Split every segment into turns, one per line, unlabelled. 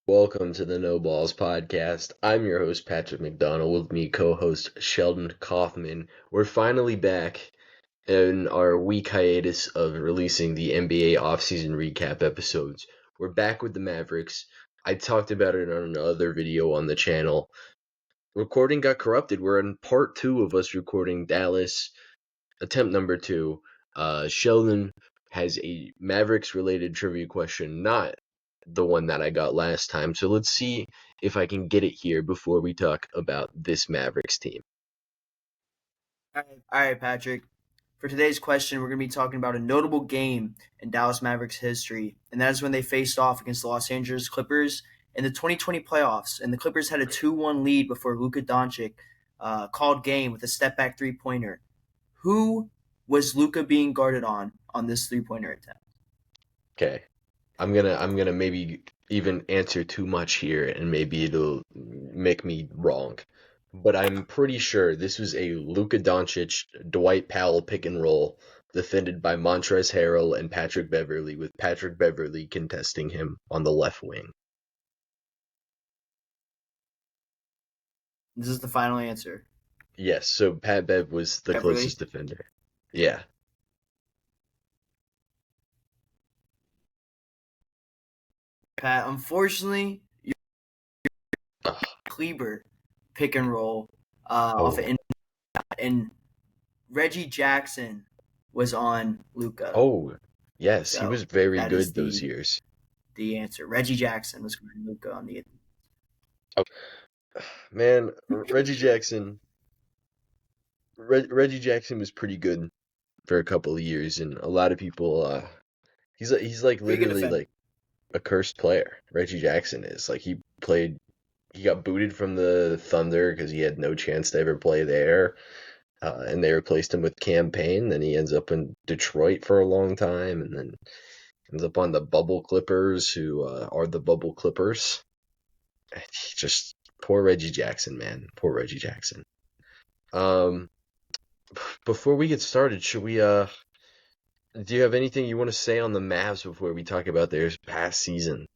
Welcome to the No Balls podcast. I'm your host, Patrick McDonald. With me, co host Sheldon Kaufman. We're finally back in our week hiatus of releasing the NBA offseason recap episodes. We're back with the Mavericks. I talked about it on another video on the channel. Recording got corrupted. We're in part two of us recording Dallas, attempt number two. Sheldon has a Mavericks related trivia question, not the one that I got last time. So let's see if I can get it here before we talk about this Mavericks team.
All right, Patrick. For today's question, we're going to be talking about a notable game in Dallas Mavericks history, and that is when they faced off against the Los Angeles Clippers in the 2020 playoffs. And the Clippers had a 2-1 lead before Luka Doncic called game with a step-back three-pointer. Who was Luka being guarded on this three-pointer attempt?
Okay. I'm gonna maybe even answer too much here and maybe it'll make me wrong. But I'm pretty sure this was a Luka Doncic Dwight Powell pick and roll defended by Montrezl Harrell and Patrick Beverley, with Patrick Beverley contesting him on the left wing.
This is the final answer.
Yes, so Pat Bev was the
Beverly?
closest defender. Yeah.
Pat, unfortunately,
Ugh.
Kleber pick and roll off
Oh.
of and Reggie Jackson was on Luka.
Oh. Yes, he
So
was very
that is
good those
the
years.
the answer. Reggie Jackson was guarding Luka on the.
Oh. Man, Reggie Jackson was pretty good for a couple of years, and a lot of people, he's like
Pretty good
literally
defender.
like a cursed player. Reggie Jackson is like he got booted from the Thunder because he had no chance to ever play there, and they replaced him with Campaign. Then he ends up in Detroit for a long time, and then ends up on the Bubble Clippers, who are the Bubble Clippers. He just poor Reggie Jackson, man, poor Reggie Jackson. Um, before we get started, should we do you have anything you want to say on the Mavs before we talk about their past season?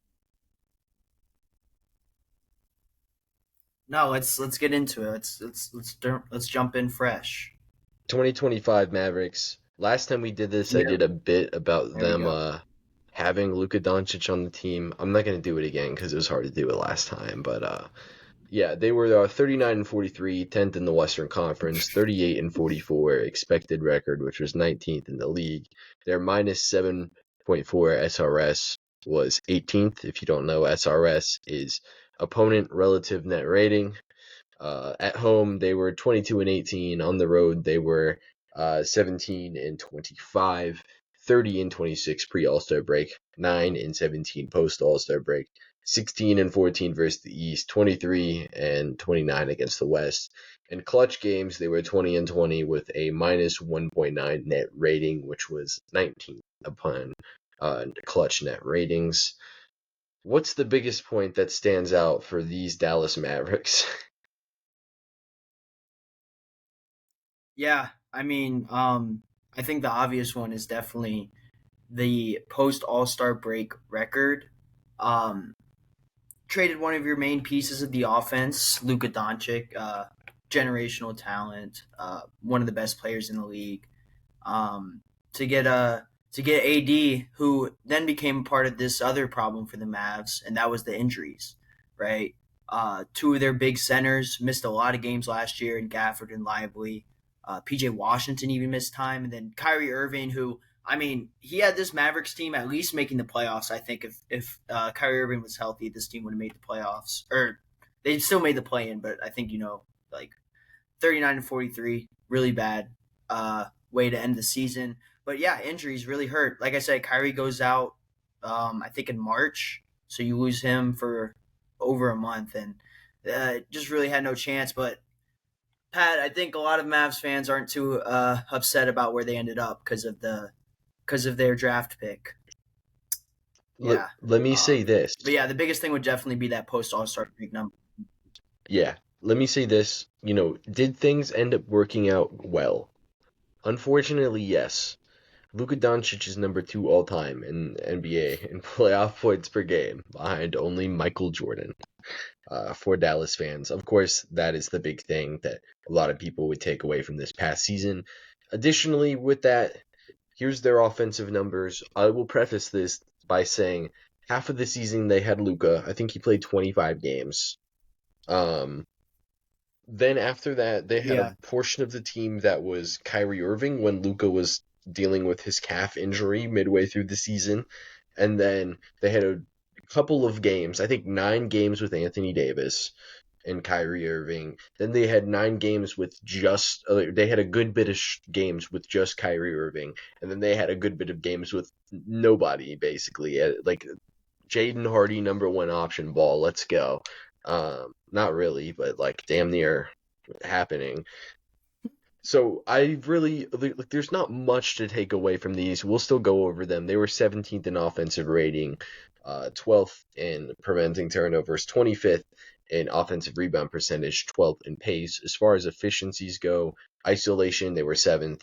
No, let's get into it. Let's jump in fresh.
2025 Mavericks. Last time we did this, I
Yeah,
did a bit about
there we
them
go.
having Luka Doncic on the team. I'm not gonna do it again because it was hard to do it last time, but yeah, they were 39 and 43, 10th in the Western Conference, 38 and 44 expected record, which was 19th in the league. Their minus 7.4 SRS was 18th. If you don't know, SRS is opponent relative net rating. At home, they were 22 and 18. On the road, they were 17 and 25, 30 and 26 pre All Star break, 9 and 17 post All Star break, 16 and 14 versus the East, 23 and 29 against the West. In clutch games, they were 20 and 20 with a minus 1.9 net rating, which was 19th upon clutch net ratings. What's the biggest point that stands out for these Dallas Mavericks?
Yeah, I think the obvious one is definitely the post All Star break record. Um, Traded one of your main pieces of the offense, Luka Doncic, generational talent, one of the best players in the league. Um, to get AD, who then became part of this other problem for the Mavs, and that was the injuries, right? Two of their big centers missed a lot of games last year, in Gafford and Lively. PJ Washington even missed time, and then Kyrie Irving, who he had this Mavericks team at least making the playoffs. I think if Kyrie Irving was healthy, this team would have made the playoffs, or they still made the play in. But I think like 39 and 43, really bad way to end the season. But yeah, injuries really hurt. Like I said, Kyrie goes out, I think in March, so you lose him for over a month, and just really had no chance. But Pat, I think a lot of Mavs fans aren't too upset about where they ended up because of their draft pick.
let,
Yeah.
let me say this.
But yeah, the biggest thing would definitely be that post All Star break number.
Yeah, let me say this. Did things end up working out well? Unfortunately, yes. Luka Doncic is number 2 all time in NBA in playoff points per game, behind only Michael Jordan. For Dallas fans, of course, that is the big thing that a lot of people would take away from this past season. Additionally, with that, here's their offensive numbers. I will preface this by saying half of the season they had Luka. I think he played 25 games. Um, then after that, they had a
Yeah.
portion of the team that was Kyrie Irving when Luka was dealing with his calf injury midway through the season. And then they had a couple of games, I think 9 games with Anthony Davis and Kyrie Irving. Then they had 9 games with just, they had a good bit of games with just Kyrie Irving. And then they had a good bit of games with nobody, basically. Like Jaden Hardy, number 1 option ball. Let's go. Not really, but like damn near happening. So I really like. There's not much to take away from these. We'll still go over them. They were 17th in offensive rating, 12th in preventing turnovers, 25th in offensive rebound percentage, 12th in pace. As far as efficiencies go, isolation they were 7th.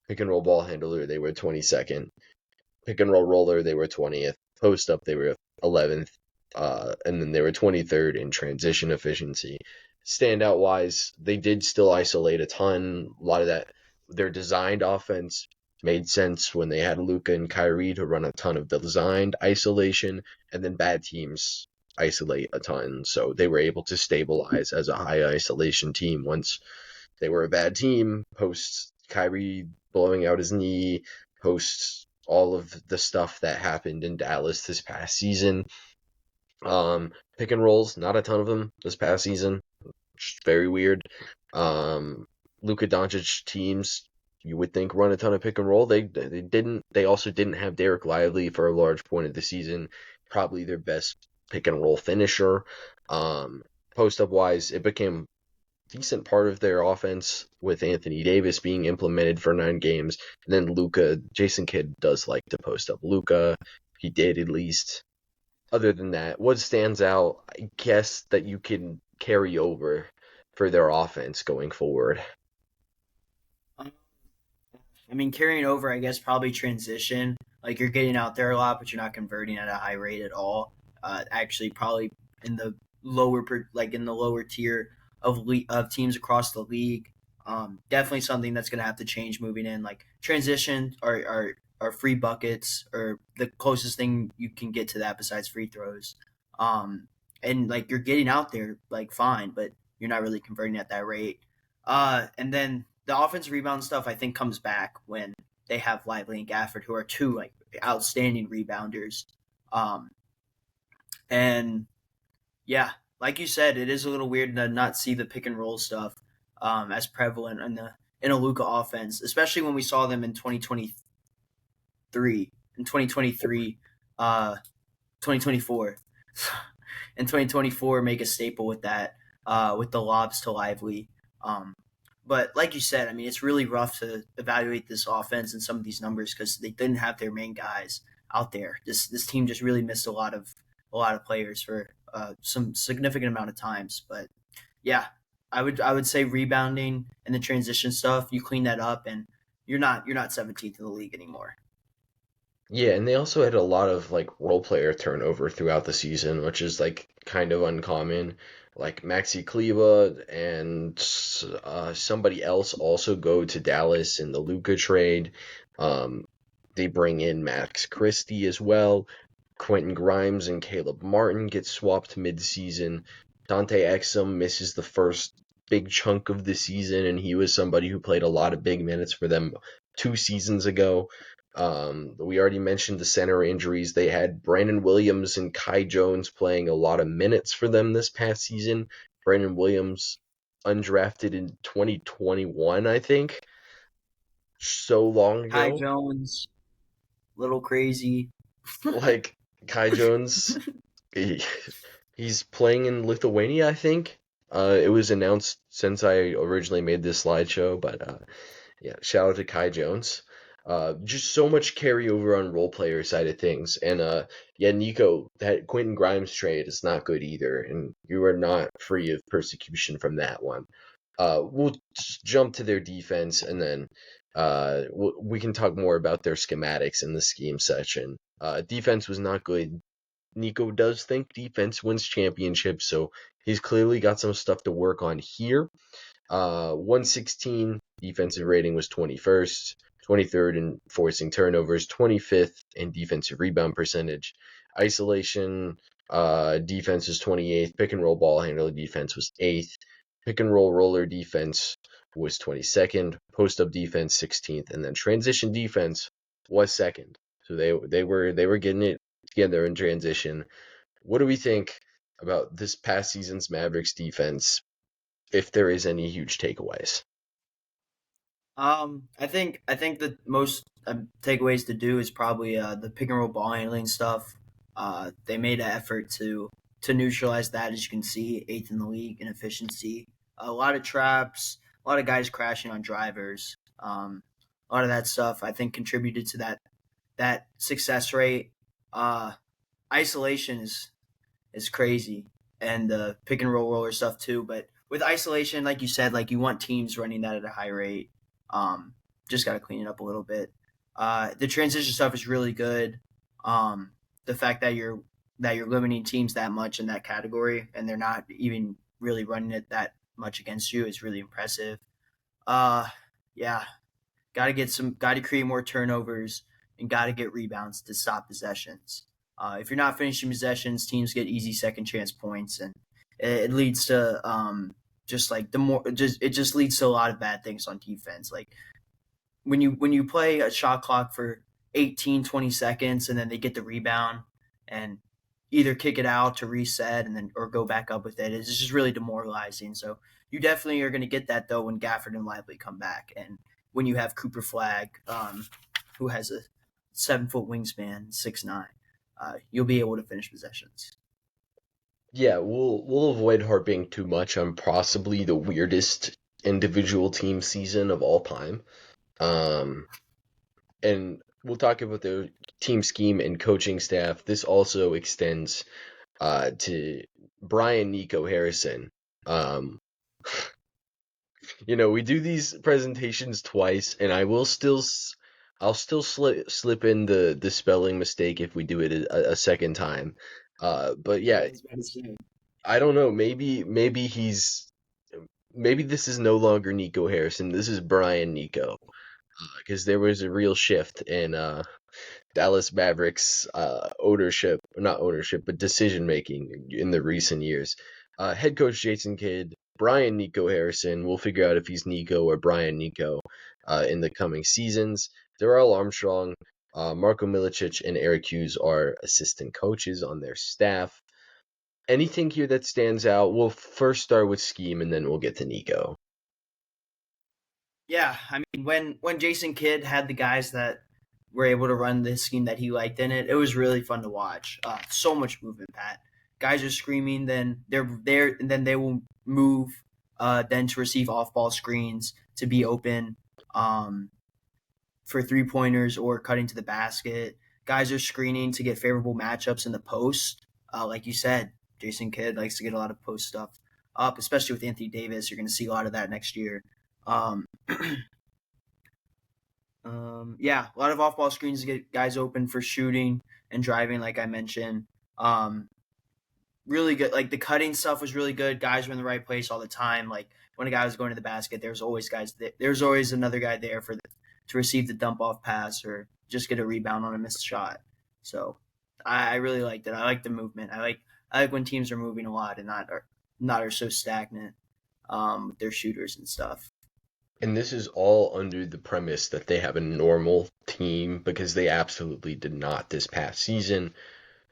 Pick and roll ball handler they were 22nd. Pick and roll roller they were 20th. Post up they were 11th. And then they were 23rd in transition efficiency. Standout wise, they did still isolate a ton. A lot of that, their designed offense made sense when they had Luka and Kyrie to run a ton of designed isolation, and then bad teams isolate a ton. So they were able to stabilize as a high isolation team once they were a bad team. Post Kyrie blowing out his knee, post all of the stuff that happened in Dallas this past season. Pick and rolls, not a ton of them this past season. Very weird. Um, Luka Doncic teams, you would think run a ton of pick and roll. They didn't. They also didn't have Derek Lively for a large point of the season. Probably their best pick and roll finisher. Um, Post up wise, it became a decent part of their offense with Anthony Davis being implemented for 9 games. And then Luka, Jason Kidd does like to post up Luka. He did at least. Other than that, what stands out, I guess, that you can carry over for their offense going forward?
Um, I mean, carrying over, I guess, probably transition. Like you're getting out there a lot, but you're not converting at a high rate at all. Actually, probably in the like in the lower tier of teams across the league. Definitely something that's going to have to change moving in. Like transition are free buckets or the closest thing you can get to that besides free throws. Um, and like you're getting out there like fine, but you're not really converting at that rate. And then the offensive rebound stuff I think comes back when they have Lively and Gafford, who are two like outstanding rebounders. Um, and yeah, like you said, it is a little weird to not see the pick and roll stuff as prevalent in a Luca offense, especially when we saw them in 2023, in 2023, 2024, in 2024 make a staple with that with the lobs to Lively. Um, but like you said, I mean, it's really rough to evaluate this offense and some of these numbers because they didn't have their main guys out there. This team just really missed a lot of players for some significant amount of times. But yeah, I would say rebounding and the transition stuff. You clean that up, and you're not 17th in the league anymore.
Yeah, and they also had a lot of like role player turnover throughout the season, which is like kind of uncommon. Like Maxi Kleba and somebody else also go to Dallas in the Luka trade. Um, they bring in Max Christie as well. Quentin Grimes and Caleb Martin get swapped mid-season. Dante Exum misses the first big chunk of the season, and he was somebody who played a lot of big minutes for them 2 seasons ago. We already mentioned the center injuries. They had Brandon Williams and Kai Jones playing a lot of minutes for them this past season. Brandon Williams undrafted in 2021, I think. So long
Kai
ago.
Jones, little crazy.
Like Kai Jones, he, he's playing in Lithuania, I think. It was announced since I originally made this slideshow, but yeah, shout out to Kai Jones. Just so much carryover on role player side of things, and yeah, Nico, that Quentin Grimes trade is not good either, and you are not free of persecution from that one. We'll just jump to their defense, and then We can talk more about their schematics in the scheme section. Defense was not good. Nico does think defense wins championships, so he's clearly got some stuff to work on here. 116 defensive rating was 21st, 23rd in forcing turnovers, 25th in defensive rebound percentage. Isolation defense was 28th. Pick and roll ball handler defense was 8th. Pick and roll roller defense was 22nd. Post up defense 16th, and then transition defense was second. So they were getting it together in transition. What do we think about this past season's Mavericks defense, if there is any huge takeaways?
I think the most takeaways to do is probably the pick and roll ball handling stuff. They made an effort to neutralize that, as you can see, eighth in the league in efficiency. A lot of traps, a lot of guys crashing on drivers. A lot of that stuff I think contributed to that success rate. Uh, Isolation is crazy, and the pick and roll roller stuff too. But with isolation, like you said, like you want teams running that at a high rate. Um, just got to clean it up a little bit. The transition stuff is really good. The fact that you're limiting teams that much in that category, and they're not even really running it that much against you is really impressive. Uh, yeah, got to create more turnovers and got to get rebounds to stop possessions. If you're not finishing possessions, teams get easy second chance points, and it leads to just like the more just it just leads to a lot of bad things on defense. Like when you play a shot clock for 18, 20 seconds, and then they get the rebound and either kick it out to reset and then or go back up with it. It's just really demoralizing. So you definitely are going to get that though when Gafford and Lively come back, and when you have Cooper Flag, who has a 7 foot wingspan, 6'9", you'll be able to finish possessions.
Yeah, we'll avoid harping too much on possibly the weirdest individual team season of all time. Um, and we'll talk about the team scheme and coaching staff. This also extends to Brian Nico Harrison. Um, we do these presentations twice, and I'll still slip in the spelling mistake if we do it a second time. But
Yeah,
yeah,
I was about to say.
I don't know. Maybe this is no longer Nico Harrison. This is Brian Nico, because there was a real shift in Dallas Mavericks ownership, not ownership, but decision making in the recent years. Head coach Jason Kidd, Brian Nico Harrison. We'll figure out if he's Nico or Brian Nico in the coming seasons. Darrell Armstrong, Marko Milicic, and Eric Hughes are assistant coaches on their staff. Anything here that stands out? We'll first start with scheme, and then we'll get to Nico.
Yeah, I mean when Jason Kidd had the guys that were able to run the scheme that he liked in it, it was really fun to watch. So much movement, Pat. Guys are screaming, then they're there, and then they will move, then to receive off-ball screens to be open, um, for three-pointers or cutting to the basket. Guys are screening to get favorable matchups in the post. Like you said, Jason Kidd likes to get a lot of post stuff up, especially with Anthony Davis. You're going to see a lot of that next year. Um, yeah, a lot of off ball screens to get guys open for shooting and driving, like I mentioned. Um, Really good. Like the cutting stuff was really good. Guys were in the right place all the time. Like when a guy was going to the basket, there's always there's always another guy there to receive the dump off pass or just get a rebound on a missed shot. So I really liked it. I like the movement. I like when teams are moving a lot and not are so stagnant with their shooters and stuff.
And this is all under the premise that they have a normal team, because they absolutely did not this past season.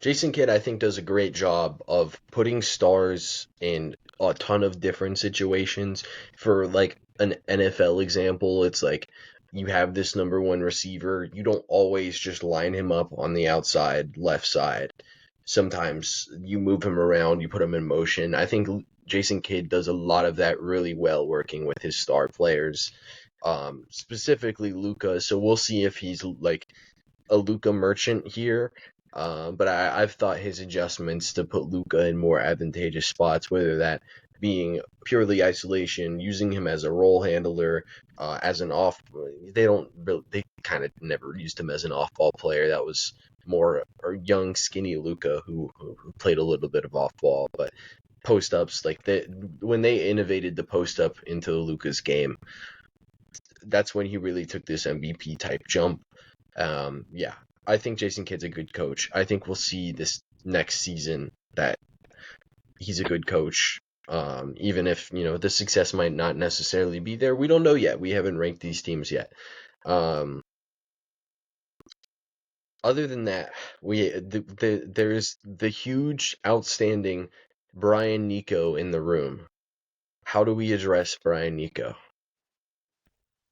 Jason Kidd, I think, does a great job of putting stars in a ton of different situations. For like an NFL example, it's like you have this number one receiver. You don't always just line him up on the outside left side. Sometimes you move him around, you put him in motion. I think Jason Kidd does a lot of that really well, working with his star players, specifically Luca. So we'll see if he's like a Luca merchant here. But I've thought his adjustments to put Luca in more advantageous spots, whether that being purely isolation, using him as a role handler, as an off. They kind of never used him as an off-ball player. That was more a young, skinny Luka who played a little bit of off-ball, but post ups when they innovated the post up into Luka's game, that's when he really took this MVP type jump. Yeah, I think Jason Kidd's a good coach. I think we'll see this next season that he's a good coach. Even if the success might not necessarily be there, we don't know yet. We haven't ranked these teams yet. Um, Other than that, there's the huge, outstanding Brian Nico in the room. How do we address Brian Nico?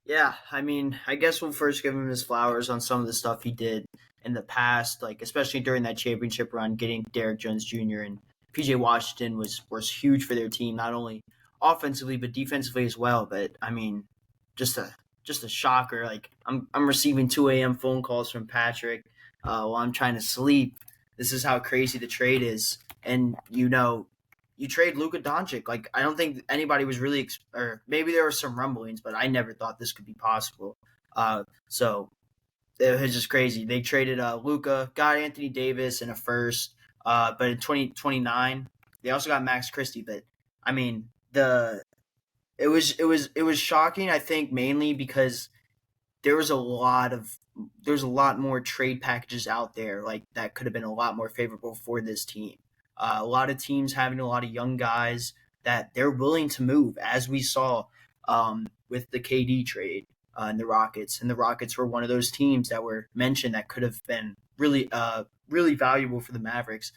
Yeah, I mean, I guess we'll first give him his flowers on some of the stuff he did in the past, like especially during that championship run, getting Derrick Jones Jr. and PJ Washington was huge for their team, not only offensively but defensively as well. But I mean, just a just a shocker. Like I'm receiving 2 a.m. phone calls from Patrick while I'm trying to sleep. This is how crazy the trade is, and you trade Luka Doncic. Like I don't think anybody was really, or maybe there were some rumblings, but I never thought this could be possible. So it was just crazy. They traded Luka, got Anthony Davis in a first, but in 2029 they also got Max Christie. But I mean it was shocking. I think mainly because there was a lot of there's a lot more trade packages out there like that could have been a lot more favorable for this team. A lot of teams having a lot of young guys that they're willing to move, as we saw with the KD trade and the Rockets. And the Rockets were one of those teams that were mentioned that could have been really valuable for the Mavericks.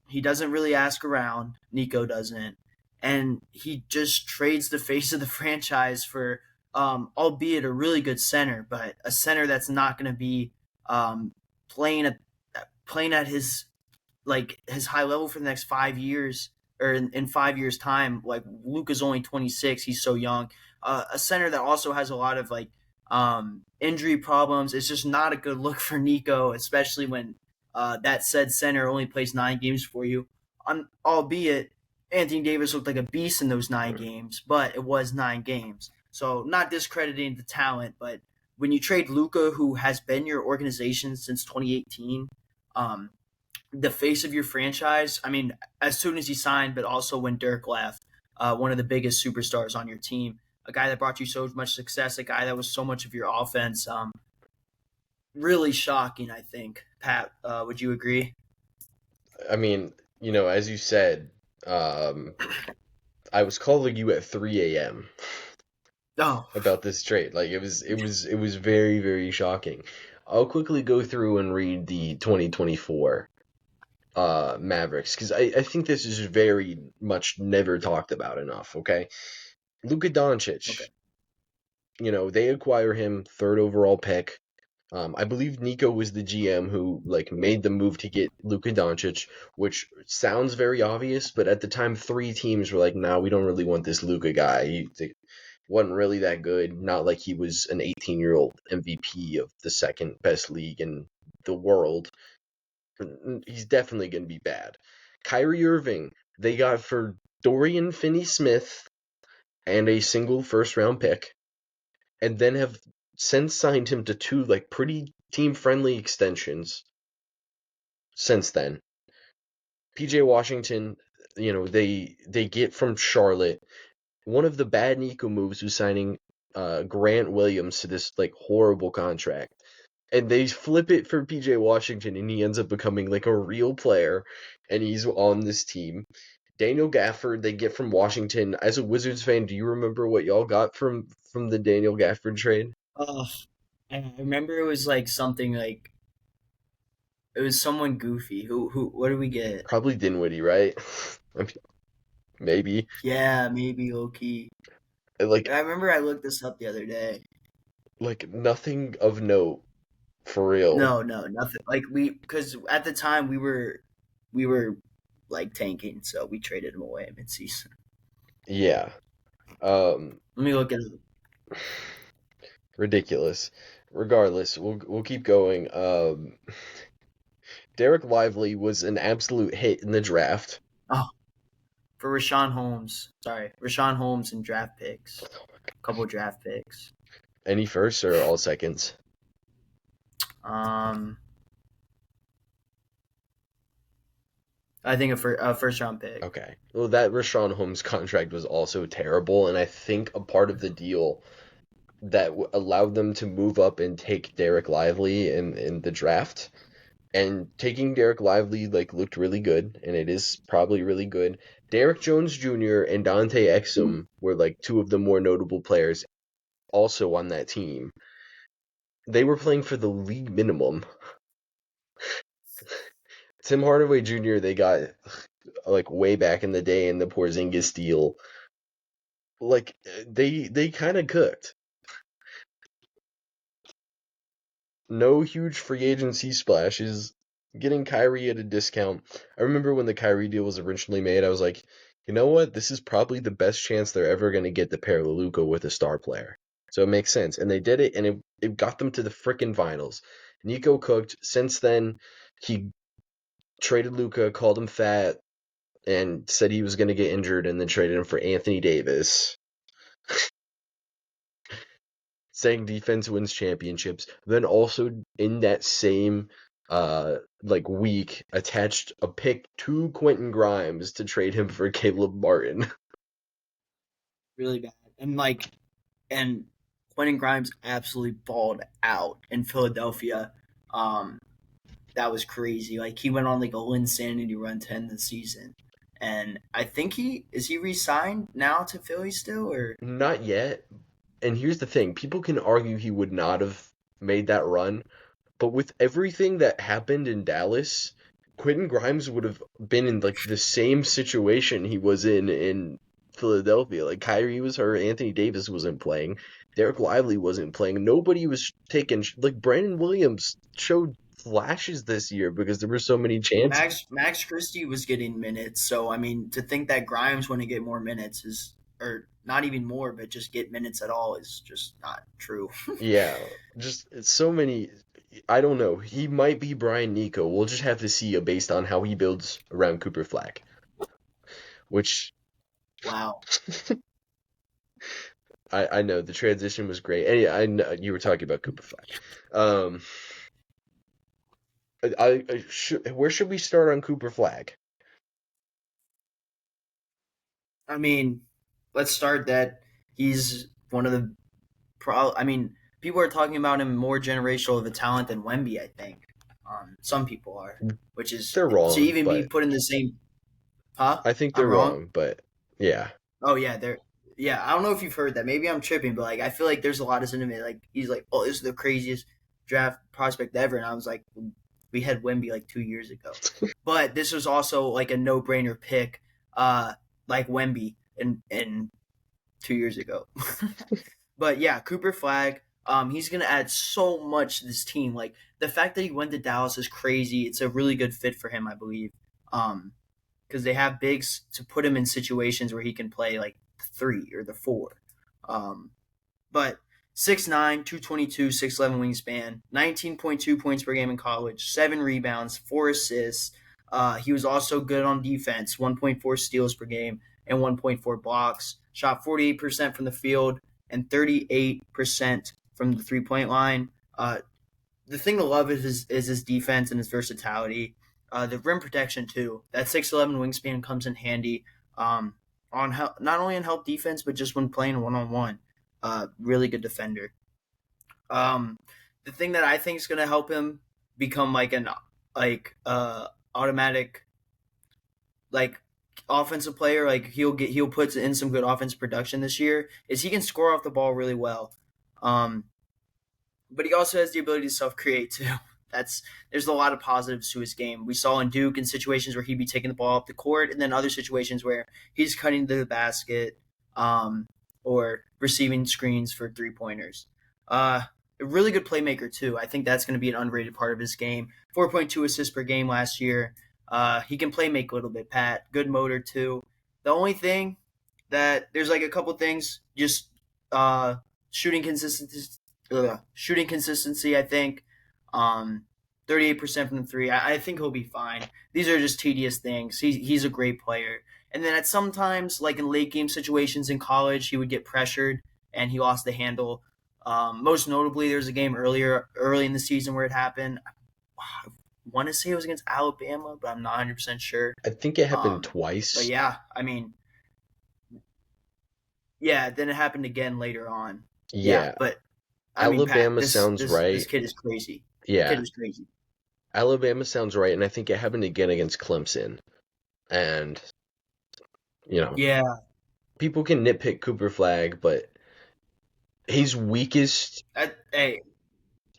He doesn't really ask around. Nico doesn't, and he just trades the face of the franchise for albeit a really good center, but a center that's not going to be um, playing at playing at his high level for the next 5 years or in 5 years time. Like Luka's only 26, he's so young. A center that also has a lot of injury problems. It's just not a good look for Nico, especially when that said center only plays 9 games for you. Albeit Anthony Davis looked like a beast in those 9 games, but it was 9 games. So not discrediting the talent, but when you trade Luka, who has been your organization since 2018, um, the face of your franchise. I mean, as soon as he signed, but also when Dirk left, one of the biggest superstars on your team, a guy that brought you so much success, a guy that was so much of your offense. Really shocking, I think. Pat, would you agree?
I mean, as you said, um, I was calling you at 3 a.m.
Oh,
about this trade. Like it was very, very shocking. I'll quickly go through and read the 2024 Mavericks because I think this is very much never talked about enough. Okay, Luka
okay.
Doncic. They acquire him third overall pick. I believe Nico was the GM who made the move to get Luka Doncic, which sounds very obvious, but at the time, three teams were like, "No, we don't really want this Luka guy. He wasn't really that good. Not like he was an 18-year-old MVP of the second best league in the world. He's definitely going to be bad." Kyrie Irving, they got for Dorian Finney-Smith and a single first-round pick, and then have since signed him to two pretty team friendly extensions since then. PJ Washington, they get from Charlotte. One of the bad Nico moves was signing Grant Williams to this horrible contract. And they flip it for PJ Washington and he ends up becoming a real player and he's on this team. Daniel Gafford they get from Washington. As a Wizards fan, do you remember what y'all got from the Daniel Gafford trade?
Oh, I remember it was like something like it was someone goofy. Who? What did we get?
Probably Dinwiddie, right? I mean, maybe.
Yeah, maybe Loki.
Like
I remember I looked this up the other day.
nothing of note for real.
No, no, nothing. Like because at the time we were like tanking, so we traded him away mid-season.
Yeah. Um
Let me look at it.
Ridiculous. Regardless, we'll keep going. Derek Lively was an absolute hit in the draft.
Oh, for Rashawn Holmes. Sorry, Rashawn Holmes and draft picks. A couple draft picks.
Any firsts or all seconds?
Um, I think a first round pick.
Okay. Well, that Rashawn Holmes contract was also terrible, and I think a part of the deal that allowed them to move up and take Derek Lively in the draft. And taking Derek Lively like looked really good, and it is probably really good. Derek Jones Jr. and Dante Exum were like two of the more notable players also on that team. They were playing for the league minimum. Tim Hardaway Jr. they got like way back in the day in the Porzingis deal. Like they kind of cooked. No huge free agency splashes. Getting Kyrie at a discount. I remember when the Kyrie deal was originally made, I was like, you know what? This is probably the best chance they're ever going to get to pair Luka with a star player. So it makes sense. And they did it, and it got them to the frickin' finals. Nico cooked. Since then, he traded Luka, called him fat, and said he was going to get injured, and then traded him for Anthony Davis. Saying defense wins championships. Then also in that same like week attached a pick to Quentin Grimes to trade him for Caleb Martin.
Really bad. And Quentin Grimes absolutely balled out in Philadelphia. Um, that was crazy. Like he went on like a Linsanity run to end the season. And I think he re-signed now to Philly still or
Not yet. And here's the thing, people can argue he would not have made that run, but with everything that happened in Dallas, Quentin Grimes would have been in like the same situation he was in Philadelphia. Like Kyrie was hurt, Anthony Davis wasn't playing, Derek Lively wasn't playing. Nobody was taking like Brandon Williams showed flashes this year because there were so many chances.
Max Christie was getting minutes. So I mean, to think that Grimes wouldn't get more minutes is, or not even more, but just get minutes at all is just not true.
Yeah, just it's so many. I don't know. He might be Brian Nico. We'll just have to see based on how he builds around Cooper Flag, which
Wow.
I know the transition was great. And yeah, I know you were talking about Cooper Flag. Um, where should we start on Cooper Flag?
I mean, let's start that he's one of the I mean, people are talking about him more generational of a talent than Wemby. I think some people are, which is
They're
to
wrong,
even be
but
put in the same. Huh?
I think they're
I'm wrong.
wrong, but yeah.
Oh yeah, they're yeah. I don't know if you've heard that. Maybe I'm tripping, but like I feel like there's a lot of sentiment. Like he's like, oh, this is the craziest draft prospect ever, and I was like, we had Wemby like 2 years ago, but this was also like a no brainer pick, like Wemby in 2 years ago. But yeah, Cooper Flag, he's gonna add so much to this team. Like the fact that he went to Dallas is crazy. It's a really good fit for him, I believe. Because they have bigs to put him in situations where he can play like the three or the four. Um, but 6'9", 222, 6'11 wingspan, 19.2 points per game in college, 7 rebounds, 4 assists. He was also good on defense, 1.4 steals per game and 1.4 blocks. Shot 48% from the field and 38% from the 3-point line. The thing to love is his defense and his versatility. The rim protection too. That 6'11 wingspan comes in handy on not only in help defense but just when playing 1-on-1. Really good defender. Um, the thing that I think is going to help him become like an automatic like offensive player, like he'll put in some good offensive production this year, is he can score off the ball really well. Um, but he also has the ability to self create too. There's a lot of positives to his game. We saw in Duke in situations where he'd be taking the ball up the court, and then other situations where he's cutting to the basket, or receiving screens for 3-pointers. A really good playmaker too. I think that's going to be an underrated part of his game. 4.2 assists per game last year. He can play make a little bit, Pat. Good motor too. The only thing that there's like a couple things, just shooting consistency. Shooting consistency, I think. 38% from the three. I think he'll be fine. These are just tedious things. He's a great player. And then at sometimes, like in late game situations in college, he would get pressured and he lost the handle. Most notably, there was a game early in the season where it happened. I want to say it was against Alabama, but I'm not 100% sure.
I think it happened
But
twice.
yeah, I mean, yeah, then it happened again later on. Yeah,
Yeah,
but I mean, Pat,
Alabama sounds
this
right.
kid is crazy. Kid
Yeah,
is crazy.
Alabama sounds right, and I think it happened again against Clemson. And you know,
Yeah,
people can nitpick Cooper Flag, but his weakest,
hey,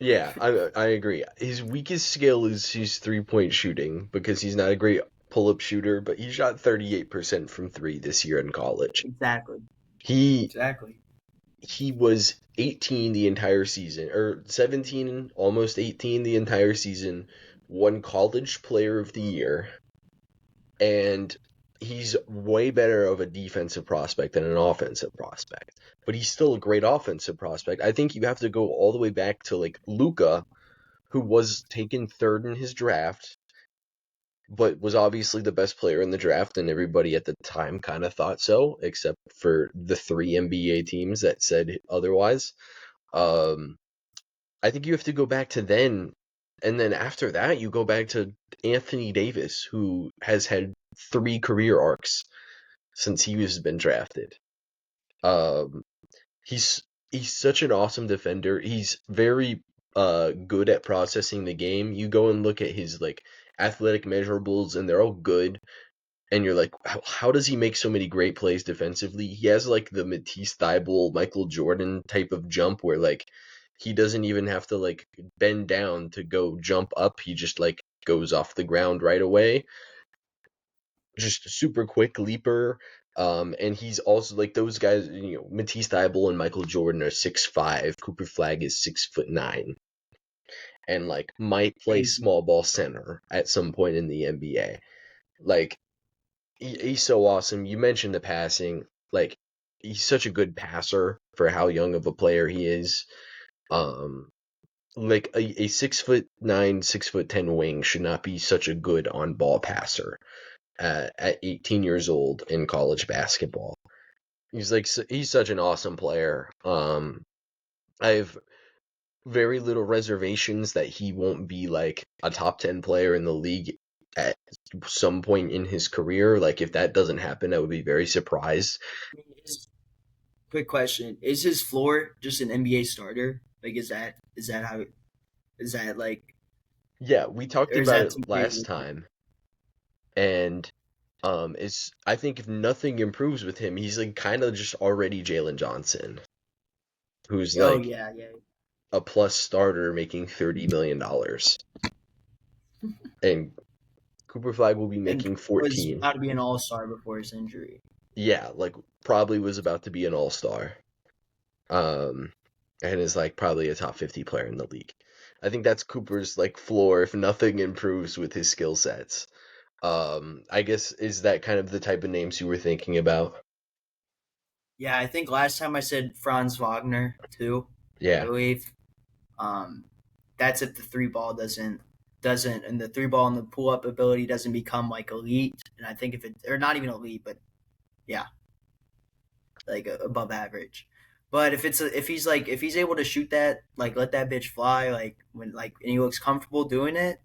yeah, I agree. His weakest skill is his 3-point shooting because he's not a great pull-up shooter, but he shot 38% from three this year in college.
exactly,
He
exactly.
he was 18 the entire season, or 17, almost 18 the entire season, won College Player of the Year, and he's way better of a defensive prospect than an offensive prospect. But he's still a great offensive prospect. I think you have to go all the way back to like Luca, who was taken third in his draft, but was obviously the best player in the draft, and everybody at the time kind of thought so, except for the three NBA teams that said otherwise. Um, I think you have to go back to then, and then after that, you go back to Anthony Davis, who has had three career arcs since he has been drafted. Um, he's he's such an awesome defender. He's very good at processing the game. You go and look at his like athletic measurables, and they're all good. And you're like, how does he make so many great plays defensively? He has like the Matisse Thybulle, Michael Jordan type of jump where like he doesn't even have to like bend down to go jump up. He just like goes off the ground right away. Just a super quick leaper. And he's also like those guys, Matisse Thybulle and Michael Jordan are 6'5". Cooper Flag is 6'9", and like might play
Crazy.
small ball center at some point in the NBA. Like he's so awesome. You mentioned the passing. Like he's such a good passer for how young of a player he is. Um, like a 6'9", 6'10" wing should not be such a good on ball passer at 18 years old in college basketball. He's such an awesome player. I have very little reservations that he won't be like a top 10 player in the league at some point in his career. Like if that doesn't happen, I would be very surprised.
Quick question: is his floor just an NBA starter? Like, is that how is that like,
Yeah, we talked
or is
about
that
it
too
last
crazy?
time, and it's I think if nothing improves with him, he's like kind of just already Jalen Johnson, who's
Oh
like
yeah, yeah.
a plus starter making $30 million, and Cooper Flag will be
And
making
was
14.
about to be an all star before his injury.
Yeah, like probably was about to be an all-star. Um, and is like probably a top 50 player in the league. I think that's Cooper's like floor if nothing improves with his skill sets. I guess is that kind of the type of names you were thinking about?
Yeah, I think last time I said Franz Wagner too. I
Yeah.
believe. That's if the three ball doesn't and the three ball and the pull up ability doesn't become like elite. And I think if it or not even elite, but yeah, like above average. But if he's able to shoot that, like let that bitch fly, like when like and he looks comfortable doing it,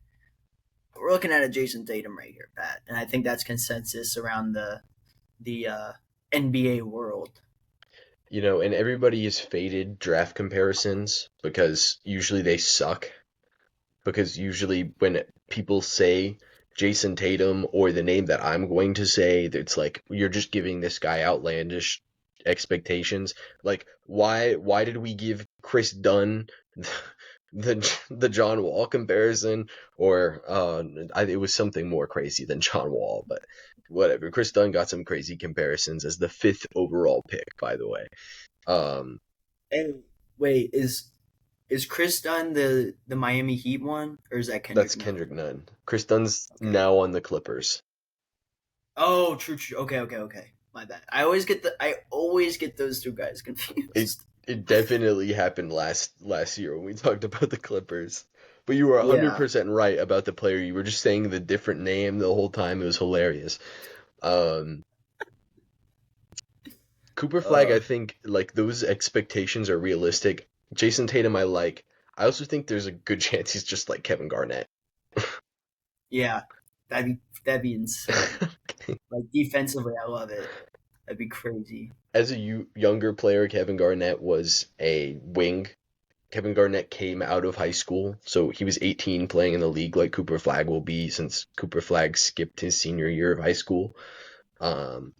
we're looking at a Jason Tatum right here, Pat. And I think that's consensus around the NBA world.
And everybody is faded draft comparisons because usually they suck. Because usually when people say Jason Tatum or the name that I'm going to say, it's like you're just giving this guy outlandish expectations. Like why did we give Chris Dunn the John Wall comparison, or it was something more crazy than John Wall, but whatever. Chris Dunn got some crazy comparisons as the fifth overall pick, by the way. Um,
And wait, is Chris Dunn the Miami Heat one, or is that
that's
Kendrick Nunn?
Kendrick Nunn. Chris Dunn's
Okay.
now on the Clippers.
Oh, true, true. Okay, okay, okay. My bad. I always get those two guys
It
confused.
it definitely happened last year when we talked about the Clippers. But you were
Yeah.
100% right about the player. You were just saying the different name the whole time. It was hilarious. Um, Cooper Flag, I
Uh,
think like those expectations are realistic. Jason Tatum, I like. I also think there's a good chance he's just like Kevin Garnett.
yeah, that'd be insane. Like defensively, I love it. That'd be crazy.
As a younger player, Kevin Garnett was a wing. Kevin Garnett came out of high school, so he was 18 playing in the league like Cooper Flag will be since Cooper Flag skipped his senior year of high school. Um,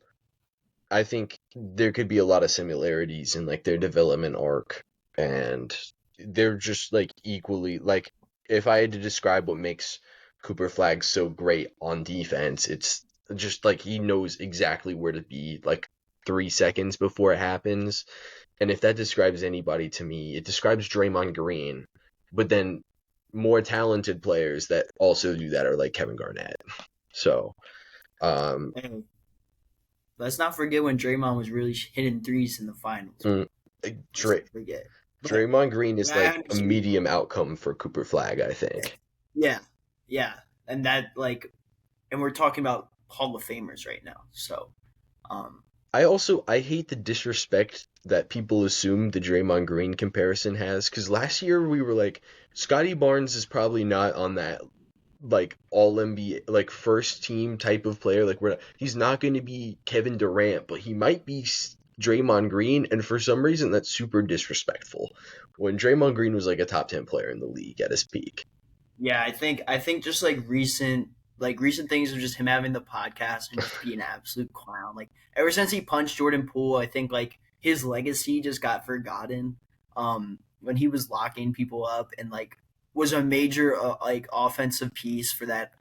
I think there could be a lot of similarities in like their development arc, and they're just like equally like if I had to describe what makes Cooper Flag so great on defense, it's just like he knows exactly where to be like 3 seconds before it happens. And if that describes anybody to me, it describes Draymond Green, but then more talented players that also do that are like Kevin Garnett. So, um,
Hey, let's not forget when Draymond was really hitting threes in the finals.
mm,
Let's
Dray-
not forget. But
Draymond Green
I
is
I
like a
understand.
medium outcome for Cooper Flag, I think.
Yeah, yeah, and that like, and we're talking about Hall of Famers right now. So, um,
I hate the disrespect that people assume the Draymond Green comparison has because last year we were like Scotty Barnes is probably not on that like all NBA like first team type of player. Like he's not going to be Kevin Durant, but he might be Draymond Green, and for some reason that's super disrespectful. When Draymond Green was like a top 10 player in the league at his peak.
yeah, I think just like recent things of just him having the podcast and just being an absolute clown. Like ever since he punched Jordan Poole, I think like his legacy just got forgotten. When he was locking people up and like was a major like offensive piece for that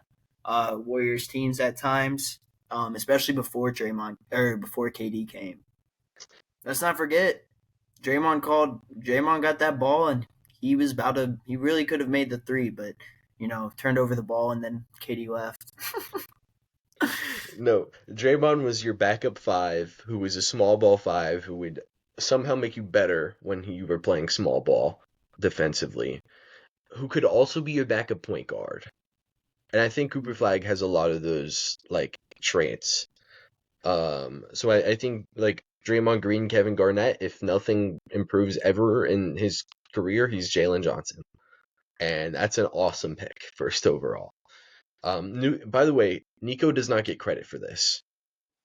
Warriors teams at times. Especially before Draymond or before KD came. Let's not forget Draymond got that ball and he really could have made the three, but turned over the ball and then Katie left.
No, Draymond was your backup five, who was a small ball five, who would somehow make you better when you were playing small ball defensively, who could also be your backup point guard. And I think Cooper Flag has a lot of those like traits. So I think like Draymond Green, Kevin Garnett, if nothing improves ever in his career, he's Jalen Johnson, and that's an awesome pick, first overall. By the way, Nico does not get credit for this,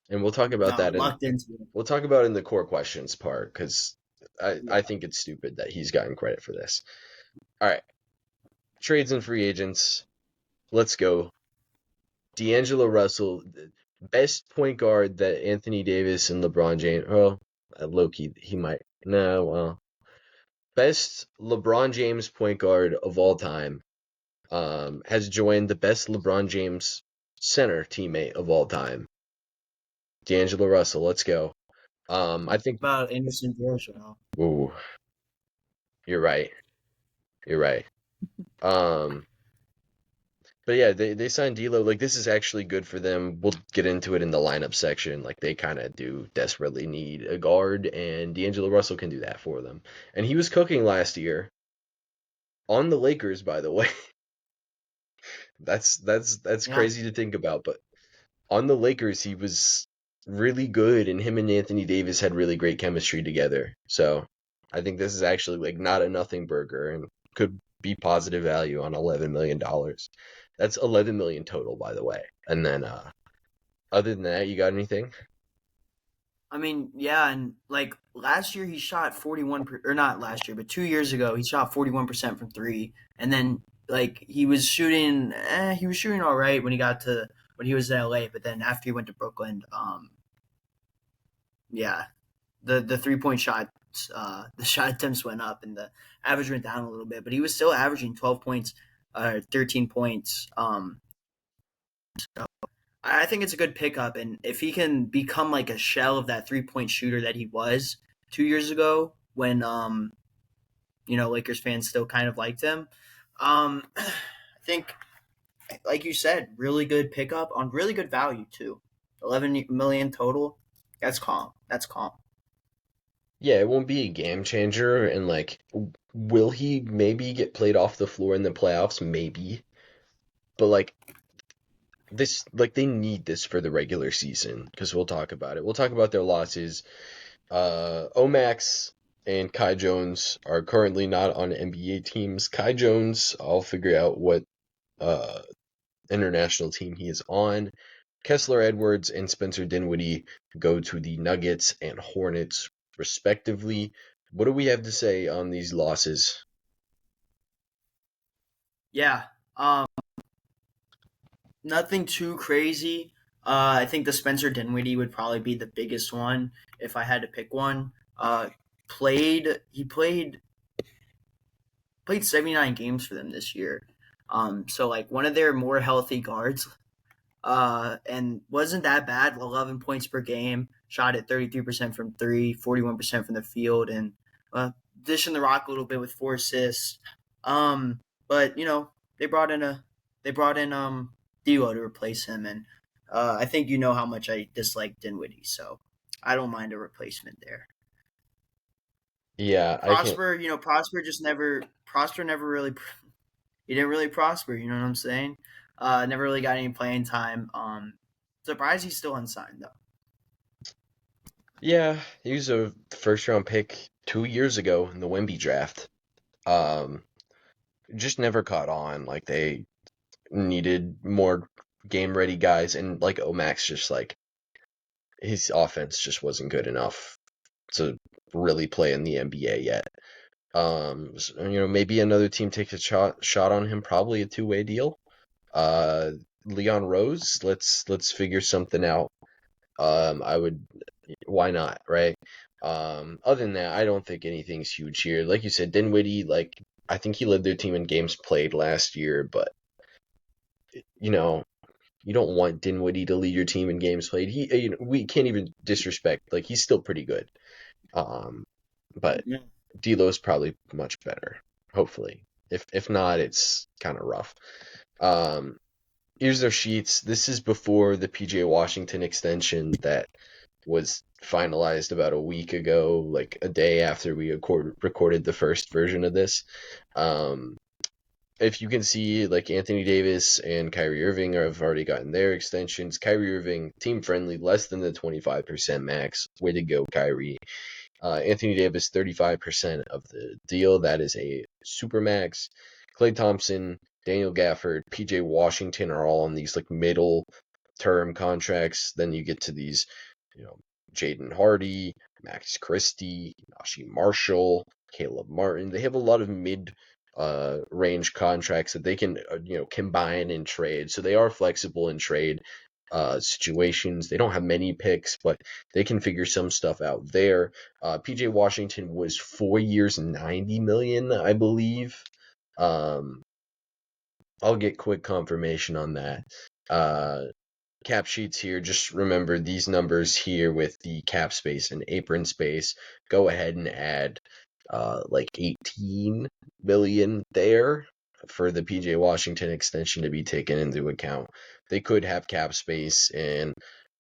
and we'll talk about
No,
that in
lucked into it.
we'll talk about it in the core questions part because I
Yeah.
think it's stupid that he's gotten credit for this. All right, trades and free agents. Let's go. D'Angelo Russell, best point guard that Anthony Davis and LeBron James. Oh, Loki, he might. No, well, best LeBron James point guard of all time. Has joined the best LeBron James center teammate of all time, D'Angelo Russell. Let's go. I think.
About Anderson Varejao.
Ooh, you're right. You're right. Um, but yeah, they signed D'Lo. Like this is actually good for them. We'll get into it in the lineup section. Like they kind of do desperately need a guard, and D'Angelo Russell can do that for them. And he was cooking last year on the Lakers, by the way. That's
Yeah.
crazy to think about, but on the Lakers he was really good, and him and Anthony Davis had really great chemistry together. So I think this is actually like not a nothing burger and could be positive value on $11 million. That's 11 million total, by the way. And then other than that, you got anything?
I mean, yeah, and like last year he shot 41 or not last year, but 2 years ago he shot 41% from three, and then like he was shooting all right when he was in LA, but then after he went to Brooklyn, yeah, the 3 point shot, the shot attempts went up and the average went down a little bit, but he was still averaging 12 points, 13 points. I think it's a good pickup, and if he can become like a shell of that 3 point shooter that he was 2 years ago, when Lakers fans still kind of liked him, I think, like you said, really good pickup on really good value too. 11 million total. That's calm. That's calm.
Yeah, it won't be a game changer, and like, will he maybe get played off the floor in the playoffs? Maybe, but like this, like they need this for the regular season because we'll talk about it. We'll talk about their losses. Omax and Kai Jones are currently not on NBA teams. Kai Jones, I'll figure out what uh, international team he is on. Kessler Edwards and Spencer Dinwiddie go to the Nuggets and Hornets, respectively. What do we have to say on these losses?
Yeah. Nothing too crazy. I think the Spencer Dinwiddie would probably be the biggest one if I had to pick one. He played 79 games for them this year. So like one of their more healthy guards, and wasn't that bad. 11 points per game, shot at 33% from three, 41% from the field, and dishing the rock a little bit with 4 assists. But they brought in a they brought in D'Lo to replace him, and I think you know how much I dislike Dinwiddie, so I don't mind a replacement there.
Yeah, I can.
Prosper never really he didn't really prosper. You know what I'm saying? Never really got any playing time. Surprised he's still unsigned though.
Yeah, he was a first round pick 2 years ago in the Wemby draft. Um, just never caught on. Like they needed more game ready guys, and like Omax, just like his offense just wasn't good enough to really play in the NBA yet. Maybe another team takes a shot on him. Probably a two-way deal. Uh, Leon Rose, let's figure something out. I would, why not, right? Other than that, I don't think anything's huge here. Like you said, Dinwiddie, like I think he led their team in games played last year, but you know, you don't want Dinwiddie to lead your team in games played. We can't even disrespect. Like he's still pretty good. Um, but
Yeah.
D'Lo's probably much better. Hopefully, if not, it's kind of rough. Um, Here's their sheets. This is before the PJ Washington extension that was finalized about a week ago, like a day after we recorded the first version of this. Um, if you can see, like Anthony Davis and Kyrie Irving have already gotten their extensions. Kyrie Irving, team friendly, less than the 25% max. Way to go, Kyrie. Anthony Davis, 35% of the deal. That is a super max. Klay Thompson, Daniel Gafford, PJ Washington are all on these like middle term contracts. Then you get to these, you know, Jaden Hardy, Max Christie, Nashi Marshall, Caleb Martin. They have a lot of mid range contracts that they can combine and trade. So they are flexible in trade situations. They don't have many picks, but they can figure some stuff out there. PJ Washington was 4 years, 90 million, I believe. Um, I'll get quick confirmation on that. Uh, Cap sheets here. Just remember these numbers here with the cap space and apron space. Go ahead and add like 18 million there for the PJ Washington extension to be taken into account. They could have cap space in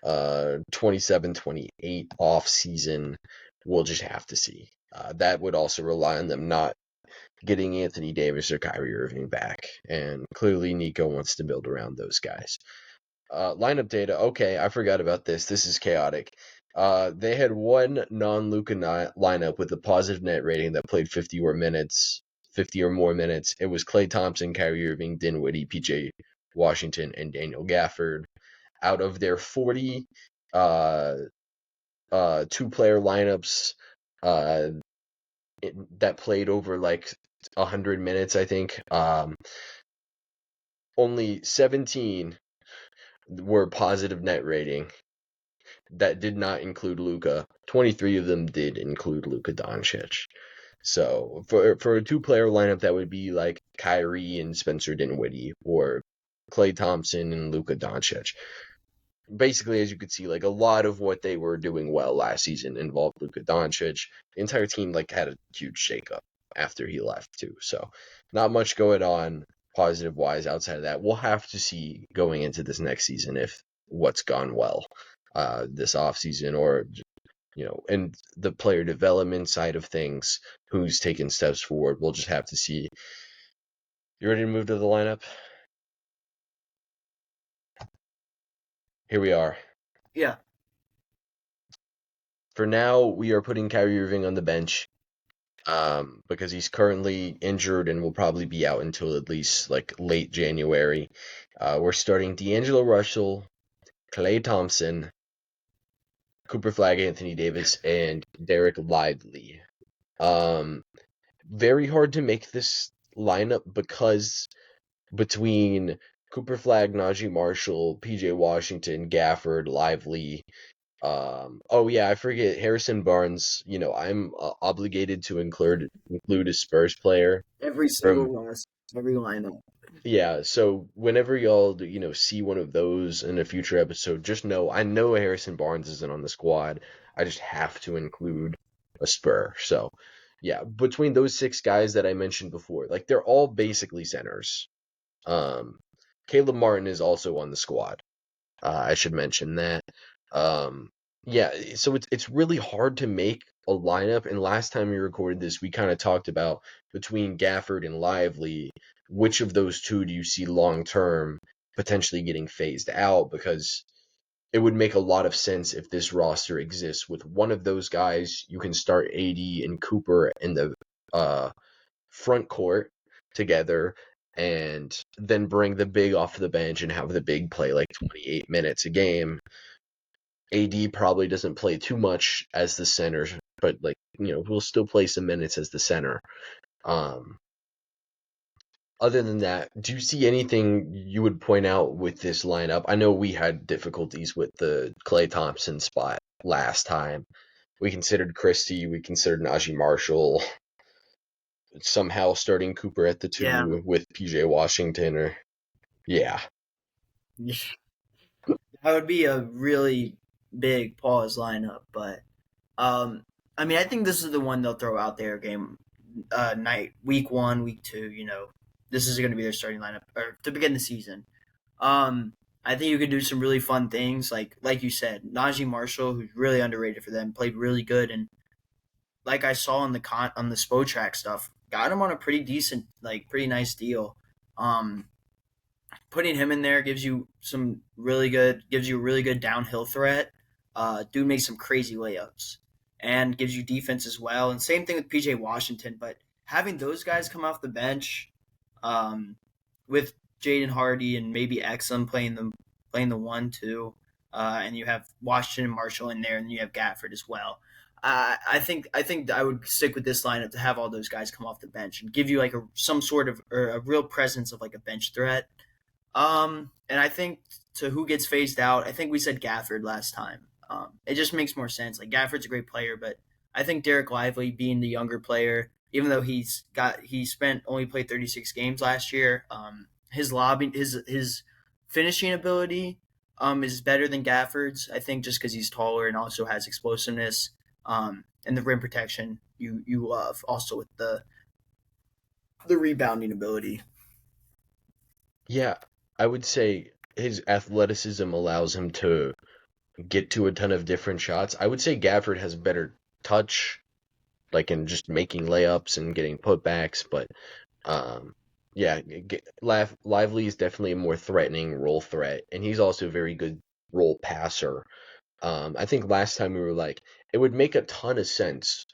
27 28 off season. We'll just have to see. That would also rely on them not getting Anthony Davis or Kyrie Irving back. And clearly Nico wants to build around those guys. Lineup data. Okay, I forgot about this. This is chaotic. They had one non-Luka lineup with a positive net rating that played 50 or more minutes. It was Klay Thompson, Kyrie Irving, Dinwiddie, PJ Washington, and Daniel Gafford. Out of their 40 uh, two-player lineups uh, that played over like 100 minutes, I think, only 17 were positive net rating. That did not include Luka. 23 of them did include Luka Doncic. So for a two-player lineup, that would be like Kyrie and Spencer Dinwiddie, or Klay Thompson and Luka Doncic. Basically, as you could see, like a lot of what they were doing well last season involved Luka Doncic. The entire team like had a huge shakeup after he left too. So not much going on positive wise outside of that. We'll have to see going into this next season if what's gone well this offseason, or and the player development side of things, who's taken steps forward. We'll just have to see. You ready to move to the lineup? Here we are.
Yeah.
For now, we are putting Kyrie Irving on the bench because he's currently injured and will probably be out until at least like late January. We're starting D'Angelo Russell, Klay Thompson, Cooper Flag, Anthony Davis, and Derek Lively. Um, Very hard to make this lineup because between Cooper Flag, Najee Marshall, PJ Washington, Gafford, Lively. Oh yeah, I forget Harrison Barnes. I'm obligated to include a Spurs player
Every single
from.
one, every lineup.
Yeah, so whenever y'all, see one of those in a future episode, just know I know Harrison Barnes isn't on the squad. I just have to include a Spur. So, yeah, between those six guys that I mentioned before, like they're all basically centers. Um, Caleb Martin is also on the squad. I should mention that. Um, yeah, so it's really hard to make a lineup. And last time we recorded this, we kind of talked about between Gafford and Lively, which of those two do you see long term potentially getting phased out? Because it would make a lot of sense if this roster exists with one of those guys. You can start AD and Cooper in the uh, front court together and then bring the big off the bench and have the big play like 28 minutes a game. AD probably doesn't play too much as the center, but we'll still play some minutes as the center. Um, Other than that, do you see anything you would point out with this lineup? I know we had difficulties with the Klay Thompson spot last time. We considered Christie, we considered Najee Marshall, somehow starting Cooper at the
Yeah.
two with PJ Washington, or yeah.
That would be a really big pause lineup, but um, I mean, I think this is the one they'll throw out there game night week 1, week 2. This is going to be their starting lineup or to begin the season. I think you could do some really fun things, like you said, Najee Marshall, who's really underrated for them, played really good, and like I saw on the Spotrac stuff, got him on a pretty decent, like pretty nice deal. Um, Putting him in there gives you a really good downhill threat. Dude makes some crazy layups and gives you defense as well. And same thing with PJ Washington. But having those guys come off the bench, um, with Jaden Hardy and maybe Exum playing the 1-2, and you have Washington and Marshall in there, and you have Gafford as well. I think I would stick with this lineup to have all those guys come off the bench and give you like some sort of or a real presence of like a bench threat. And I think to who gets phased out, I think we said Gafford last time. It just makes more sense. Like Gafford's a great player, but I think Derek Lively being the younger player, even though he spent only played 36 games last year, his finishing ability is better than Gafford's. I think just because he's taller and also has explosiveness, and the rim protection you love also with the rebounding ability.
Yeah, I would say his athleticism allows him to get to a ton of different shots. I would say Gafford has better touch, like in just making layups and getting putbacks, but um, yeah, Lively is definitely a more threatening role threat, and he's also a very good role passer. I think last time we were like, it would make a ton of sense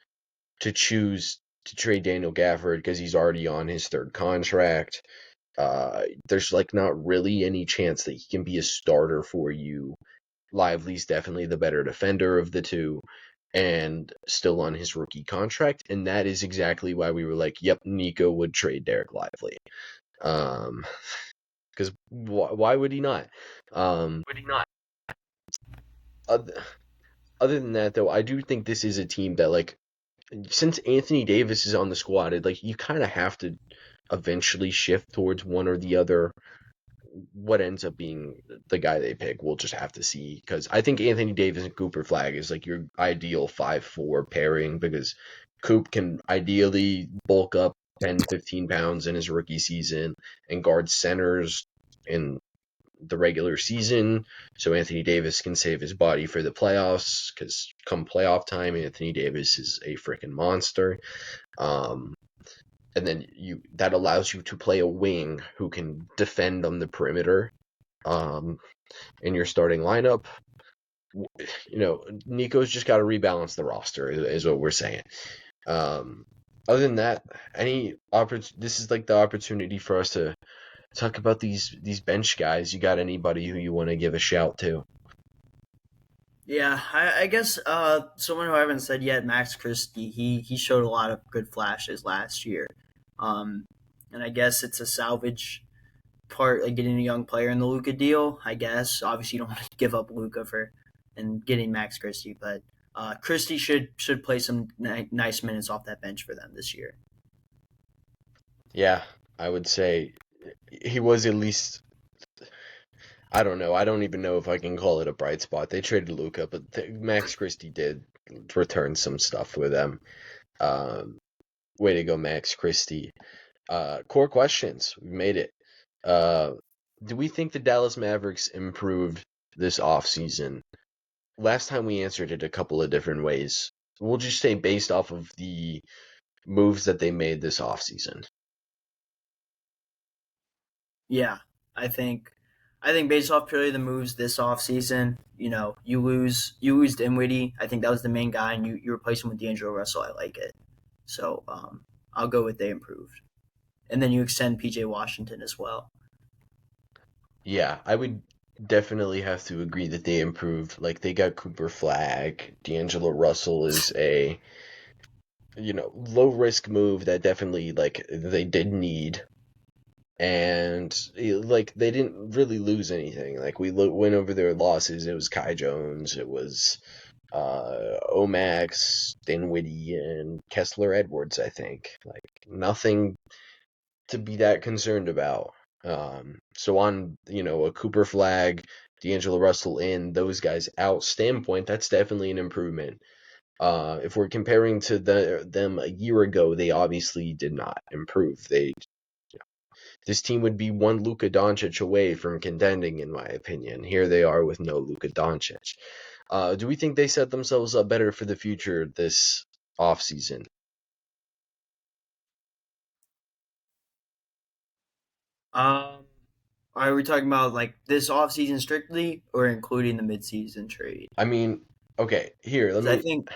to choose to trade Daniel Gafford because he's already on his third contract. There's like not really any chance that he can be a starter for you. Lively's definitely the better defender of the two and still on his rookie contract. And that is exactly why we were like, yep, Nico would trade Derek Lively. Because why would he not?
Would he not?
Other, other than that, though, I do think this is a team that, like, since Anthony Davis is on the squad, you kind of have to eventually shift towards one or the other. What ends up being the guy they pick, we'll just have to see. Because I think Anthony Davis and Cooper Flag is like your ideal 5-4 pairing because Coop can ideally bulk up 10, 15 pounds in his rookie season and guard centers in the regular season. So Anthony Davis can save his body for the playoffs because come playoff time, Anthony Davis is a freaking monster. Um, and then that allows you to play a wing who can defend on the perimeter in your starting lineup. Nico's just got to rebalance the roster, is what we're saying. Um, Other than that, this is like the opportunity for us to talk about these bench guys. You got anybody who you want to give a shout to?
Yeah, I guess someone who I haven't said yet, Max Christie. He showed a lot of good flashes last year, um, and I guess it's a salvage part, like getting a young player in the Luca deal. I guess obviously you don't want to give up Luca for and getting Max Christie, but Christie should play some nice minutes off that bench for them this year.
Yeah, I would say he was at least. I don't know. I don't even know if I can call it a bright spot. They traded Luca, but Max Christie did return some stuff for them. Um, Way to go, Max Christie. Core questions. We made it. Uh, do we think the Dallas Mavericks improved this offseason? Last time we answered it a couple of different ways. We'll just say based off of the moves that they made this offseason.
Yeah, I think I think based off purely the moves this offseason, you lose Dinwiddie. I think that was the main guy, and you replace him with D'Angelo Russell. I like it. So I'll go with they improved, and then you extend PJ Washington as well.
Yeah, I would definitely have to agree that they improved. Like they got Cooper Flag, D'Angelo Russell is a low risk move that definitely like they did need, and like they didn't really lose anything. Like we went over their losses. It was Kai Jones, it was Omax, Dinwiddie, and Kessler Edwards. I think like nothing to be that concerned about. So on a Cooper Flag, D'Angelo Russell in, those guys out standpoint, that's definitely an improvement. If we're comparing to them a year ago, they obviously did not improve. This team would be one Luka Doncic away from contending, in my opinion. Here they are with no Luka Doncic. Do we think they set themselves up better for the future this offseason?
Um, are we talking about like this offseason strictly, or including the midseason trade?
I mean, okay, here let
Because I
me
think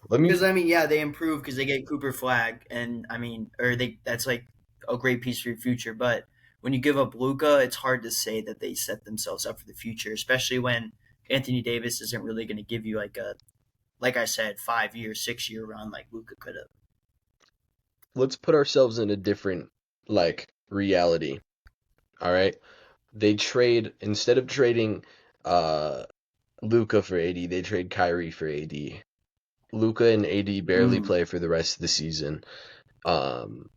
let
Because
me
I mean, yeah, they improve because they get Cooper Flag, and I mean, or they that's like a great piece for your future. But when you give up Luca, it's hard to say that they set themselves up for the future, especially when Anthony Davis isn't really going to give you like I said, 5 year, 6 year run like Luca could have.
let's put ourselves in a different like reality. All right, they trade instead of trading uh Luca for AD, they trade Kyrie for AD. Luca and AD barely
Mm,
play for the rest of the season. Um,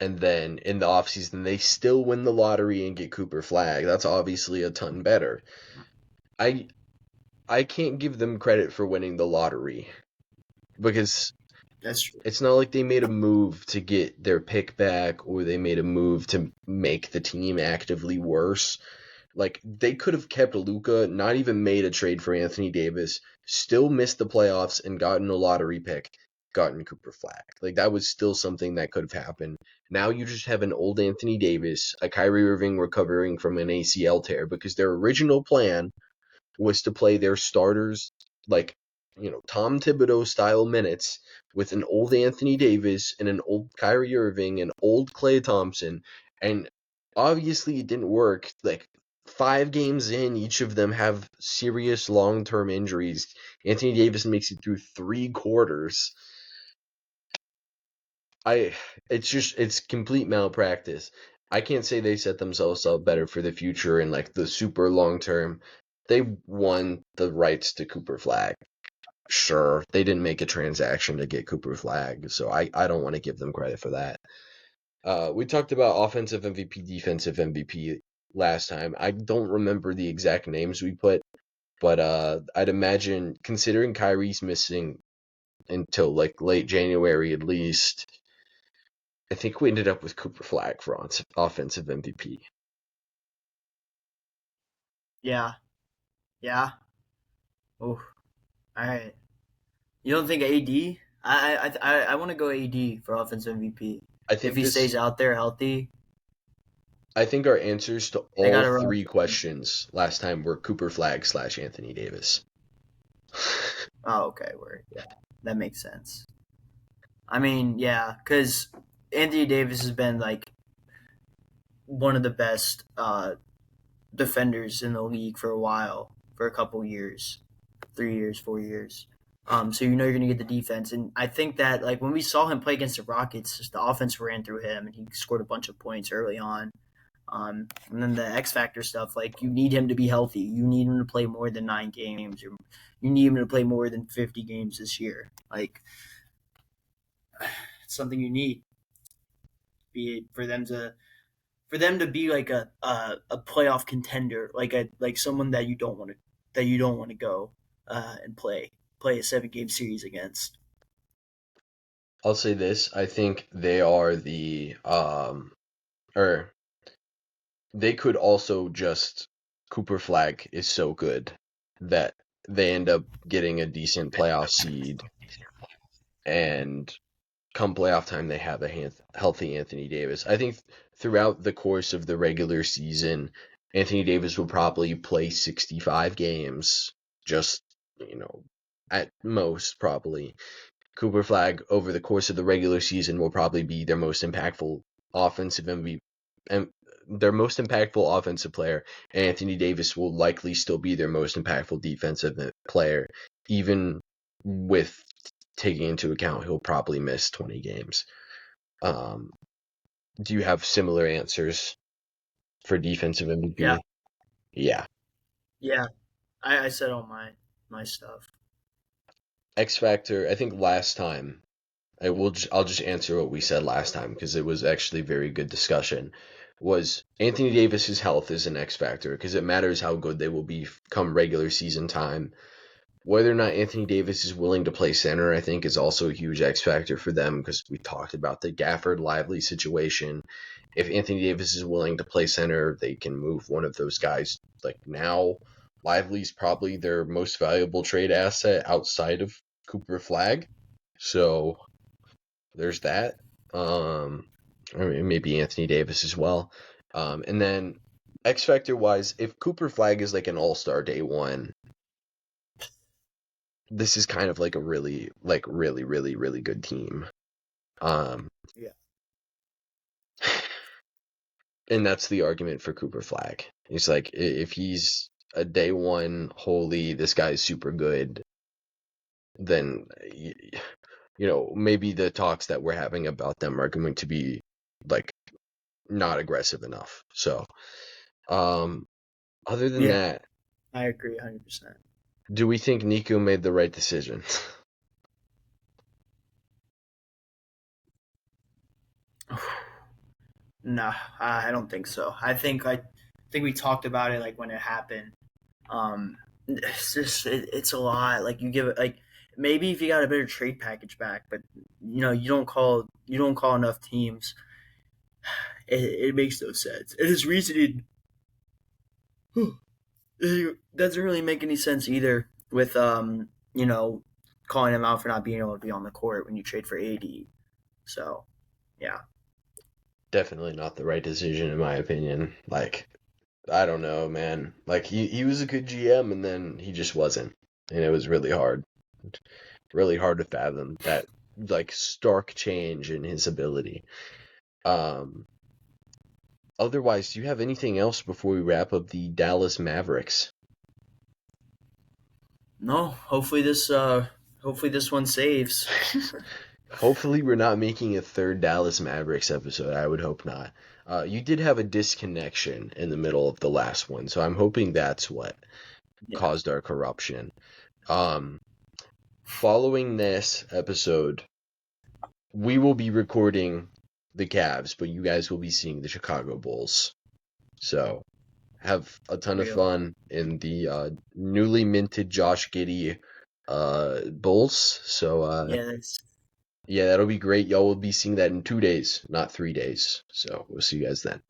and then in the offseason, they still win the lottery and get Cooper Flag. That's obviously a ton better. I I can't give them credit for winning the lottery because
that's true.
it's not like they made a move to get their pick back or they made a move to make the team actively worse. Like they could have kept Luka, not even made a trade for Anthony Davis, still missed the playoffs and gotten a lottery pick, gotten Cooper Flag. Like that was still something that could have happened. Now you just have an old Anthony Davis, a Kyrie Irving recovering from an ACL tear because their original plan was to play their starters like Tom Thibodeau style minutes with an old Anthony Davis and an old Kyrie Irving and old Klay Thompson, and obviously it didn't work. Like 5 games in, each of them have serious long term injuries. Anthony Davis makes it through 3 quarters. I it's complete malpractice. I can't say they set themselves up better for the future in like the super long term. They won the rights to Cooper Flag. Sure, they didn't make a transaction to get Cooper Flag, so I don't want to give them credit for that. We talked about offensive MVP, defensive MVP last time. I don't remember the exact names we put, but I'd imagine considering Kyrie's missing until like late January at least, I think we ended up with Cooper Flag for offensive MVP.
Yeah, yeah. Oh, all right. You don't think AD? I want to go AD for offensive MVP
I
if
think
he
this
stays out there healthy.
I think our answers to
They
all
got to run.
three questions last time were Cooper Flag / Anthony Davis.
Oh, okay. Word. Yeah, that makes sense. I mean, yeah, because Anthony Davis has been like one of the best defenders in the league for a while, for a couple years, 3 years, 4 years. So you know you're gonna get the defense, and I think that like when we saw him play against the Rockets, just the offense ran through him, and he scored a bunch of points early on. And then the X Factor stuff, like you need him to be healthy. You need him to play more than 9 games. You need him to play more than 50 games this year. Like it's something you need, be it for them to be like a playoff contender, like someone that you don't want to go and play a 7 game series against.
I'll say this: I think they are or they could also just Cooper Flag is so good that they end up getting a decent playoff seed, and come playoff time they have a healthy Anthony Davis. I think throughout the course of the regular season, Anthony Davis will probably play 65 games, just at most probably. Cooper Flag over the course of the regular season will probably be their most impactful offensive MVP, and their most impactful offensive player. And Anthony Davis will likely still be their most impactful defensive player, even with taking into account he'll probably miss 20 games. Do you have similar answers for defensive
Yeah,
MVP? Yeah.
yeah. I said all my stuff.
X Factor, I think last time, I'll just answer what we said last time because it was actually very good discussion. Was Anthony Davis's health is an X factor because it matters how good they will be come regular season time. Whether or not Anthony Davis is willing to play center, I think, is also a huge X factor for them because we talked about the Gafford Lively situation. If Anthony Davis is willing to play center, they can move one of those guys. Like now, Lively's probably their most valuable trade asset outside of Cooper Flag. So there's that. Or maybe Anthony Davis as well. And then X Factor wise, if Cooper Flag is like an all-star day one, this is kind of like a really good team. Um,
Yeah,
and that's the argument for Cooper Flag. It's like if he's a day one, holy, this guy's super good, then maybe the talks that we're having about them are going to be like not aggressive enough. So, other than
yeah.
that,
I agree 100%.
do we think Nico made the right decision?
No, I don't think so. I think we talked about it like when it happened. It's just it's a lot. Like you give it like maybe if you got a better trade package back, but you don't call enough teams. It makes no sense. And his reasoning it doesn't really make any sense either. With calling him out for not being able to be on the court when you trade for AD. So yeah,
Definitely not the right decision in my opinion. Like, I don't know, man. Like he was a good GM and then he just wasn't. And it was really hard to fathom that like stark change in his ability. Um Otherwise, do you have anything else before we wrap up the Dallas Mavericks?
no. Hopefully this one saves.
Hopefully, we're not making a third Dallas Mavericks episode. I would hope not. You did have a disconnection in the middle of the last one, so I'm hoping that's what
Yeah,
caused our corruption. Um, Following this episode, we will be recording the Cavs, but you guys will be seeing the Chicago Bulls. So have a ton of
real.
fun in the newly minted Josh Giddey Bulls. So
Yeah, that's
yeah, that'll be great. Y'all will be seeing that in 2 days, not 3 days. So we'll see you guys then.